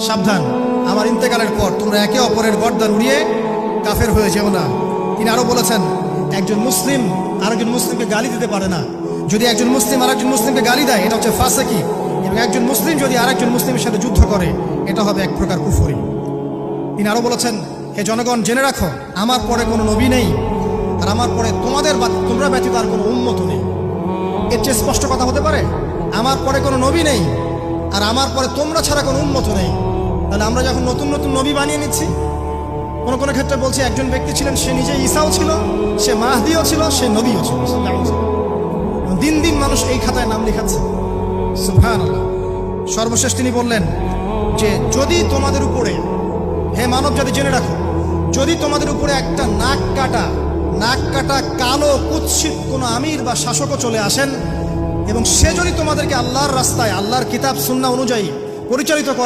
সাবধান, আমার ইন্তেকালের পর তোমরা একে অপরের গর্দান উড়িয়ে কাফের হয়ে যেও না। তিনি আরো বলেছেন, একজন মুসলিম আরেকজন মুসলিমকে গালি দিতে পারে না। যদি একজন মুসলিম আরেকজন মুসলিমকে গালি দেয়, এটা হচ্ছে ফাসিকি। এবং একজন মুসলিম যদি আরেকজন মুসলিমের সাথে যুদ্ধ করে, এটা হবে এক প্রকার কুফরি। তিনি আরো বলেছেন, হে জনগণ, জেনে রাখো, আমার পরে কোনো নবী নেই, আর আমার পরে তোমরা ব্যতীত আর কোনো উম্মত নেই। এর চেয়ে স্পষ্ট কথা হতে পারে? আমার পরে কোনো নবী নেই, আর আমার পরে তোমরা ছাড়া কোনো উম্মত নেই। তাহলে আমরা যখন নতুন নতুন নবী বানিয়ে নিচ্ছি, কোনো কোনো ক্ষেত্রে বলছি একজন ব্যক্তি ছিলেন, সে নিজে ঈসাও ছিল, সে মাহদিও ছিল, সে নবীও ছিল। দিন দিন মানুষ এই খাতায় নাম লেখাচ্ছে। সুবহানাল্লাহ। সর্বশেষ তিনি বললেন যে, যদি তোমাদের উপরে, হে মানব জাতি জেনে রাখো, যদি তোমাদের উপরে একটা নাক কাটা কালো কুৎসিত কোনো আমির বা শাসকও চলে আসেন, এবং সে যদি তোমাদেরকে আল্লাহর রাস্তায়, আল্লাহর কিতাব সুন্নাহ অনুযায়ী পরিচালিত করে,